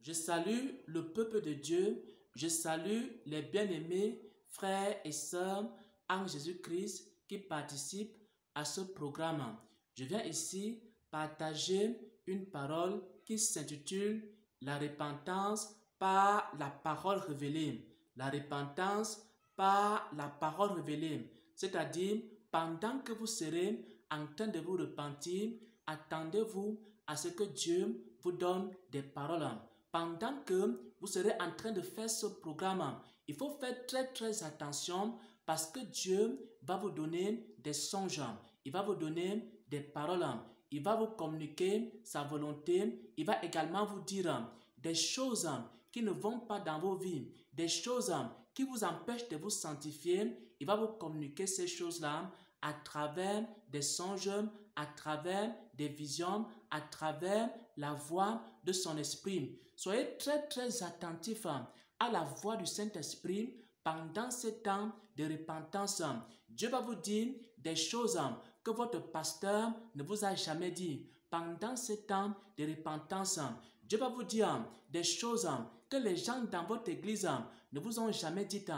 Je salue le peuple de Dieu, je salue les bien-aimés frères et sœurs en Jésus-Christ qui participent à ce programme. Je viens ici partager une parole qui s'intitule « La repentance par la parole révélée ». La repentance par la parole révélée, c'est-à-dire pendant que vous serez en train de vous repentir, attendez-vous à ce que Dieu vous donne des paroles. Pendant que vous serez en train de faire ce programme, il faut faire très attention parce que Dieu va vous donner des songes, il va vous donner des paroles, il va vous communiquer sa volonté, il va également vous dire des choses qui ne vont pas dans vos vies, des choses qui vous empêchent de vous sanctifier. Il va vous communiquer ces choses-là à travers des songes, à travers des visions, à travers la voix de son esprit. Soyez très attentifs à la voix du Saint-Esprit pendant ces temps de repentance. Dieu va vous dire des choses que votre pasteur ne vous a jamais dit. Pendant ces temps de repentance, Dieu va vous dire des choses que les gens dans votre église ne vous ont jamais dites.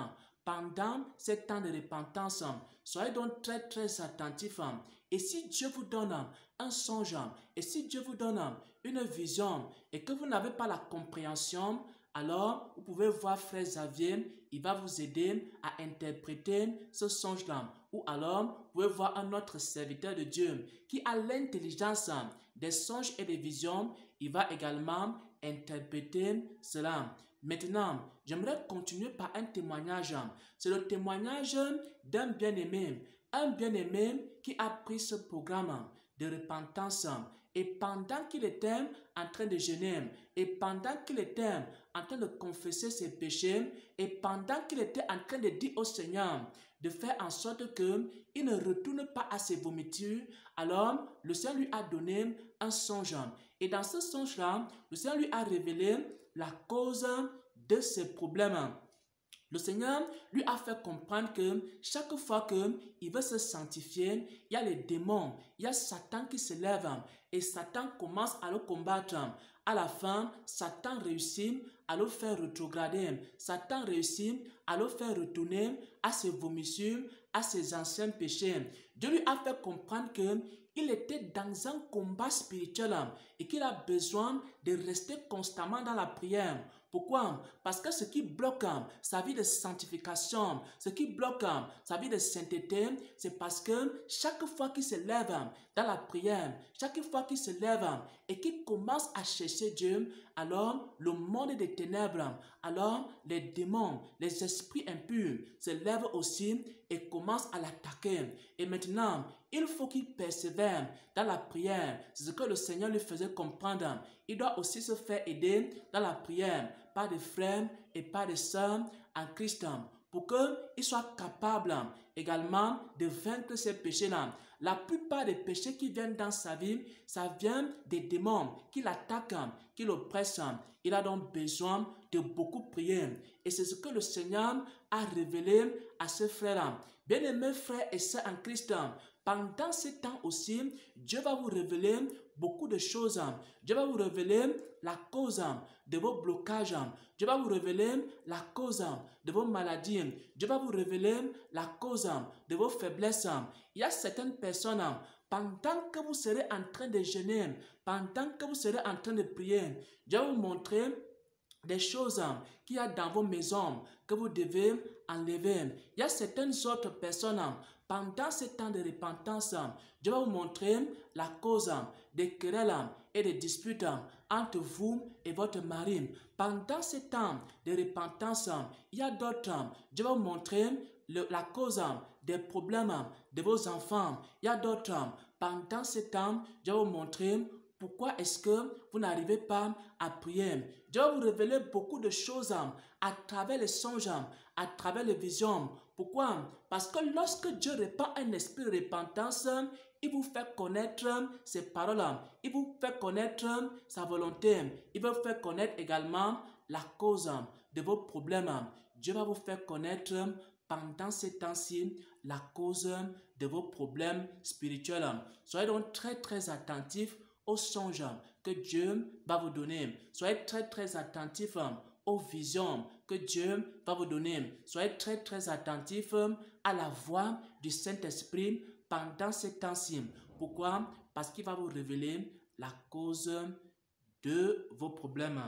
Pendant ces temps de repentance, soyez donc très attentifs. Et si Dieu vous donne un songe, et si Dieu vous donne une vision, et que vous n'avez pas la compréhension, alors vous pouvez voir Frère Xavier, il va vous aider à interpréter ce songe-là. Ou alors, vous pouvez voir un autre serviteur de Dieu qui a l'intelligence des songes et des visions, il va également interpréter cela. Maintenant, j'aimerais continuer par un témoignage. C'est le témoignage d'un bien-aimé. Un bien-aimé qui a pris ce programme de repentance. Et pendant qu'il était en train de jeûner, et pendant qu'il était en train de confesser ses péchés, et pendant qu'il était en train de dire au Seigneur de faire en sorte qu'il ne retourne pas à ses vomitures, alors le Seigneur lui a donné un songe. Et dans ce songe-là, le Seigneur lui a révélé la cause de ses problèmes. Le Seigneur lui a fait comprendre que chaque fois qu'il veut se sanctifier, il y a les démons, il y a Satan qui se lève et Satan commence à le combattre. À la fin, Satan réussit à le faire rétrograder. Satan réussit à le faire retourner à ses vomissures, à ses anciens péchés. Dieu lui a fait comprendre qu'il était dans un combat spirituel et qu'il a besoin de rester constamment dans la prière. Pourquoi? Parce que ce qui bloque sa vie de sanctification, ce qui bloque sa vie de sainteté, c'est parce que chaque fois qu'il se lève dans la prière, chaque fois qu'il se lève et qu'il commence à chercher Dieu, alors le monde des ténèbres, alors les démons, les esprits impurs se lèvent aussi et commencent à l'attaquer. Et maintenant, il faut qu'il persévère dans la prière. C'est ce que le Seigneur lui faisait comprendre. Il doit aussi se faire aider dans la prière par des frères et par des sœurs en Christ pour qu'il soit capable également de vaincre ces péchés-là. La plupart des péchés qui viennent dans sa vie, ça vient des démons qui l'attaquent, qui l'oppressent. Il a donc besoin de beaucoup prier. Et c'est ce que le Seigneur a révélé à ses frères. Bien-aimés frères et sœurs en Christ, pendant ce temps aussi, Dieu va vous révéler beaucoup de choses. Dieu va vous révéler la cause de vos blocages. Dieu va vous révéler la cause de vos maladies. Dieu va vous révéler la cause de vos faiblesses. Il y a certaines personnes, pendant que vous serez en train de jeûner, pendant que vous serez en train de prier, Dieu va vous montrer des choses qu'il y a dans vos maisons que vous devez enlever. Il y a certaines autres personnes, pendant ce temps de repentance, Dieu va vous montrer la cause des querelles et des disputes entre vous et votre mari. Pendant ce temps de repentance, il y a d'autres. Dieu va vous montrer la cause des problèmes de vos enfants. Il y a d'autres. Pendant ce temps, Dieu va vous montrer pourquoi est-ce que vous n'arrivez pas à prier. Dieu va vous révéler beaucoup de choses à travers les songes, à travers les visions. Pourquoi? Parce que lorsque Dieu répand un esprit de repentance, il vous fait connaître ses paroles, il vous fait connaître sa volonté, il vous fait connaître également la cause de vos problèmes. Dieu va vous faire connaître pendant ces temps-ci la cause de vos problèmes spirituels. Soyez donc très attentifs aux songes que Dieu va vous donner. Soyez très très attentifs aux visions que Dieu va vous donner. Soyez très très attentifs à la voix du Saint-Esprit pendant ces temps-ci. Pourquoi? Parce qu'il va vous révéler la cause de vos problèmes.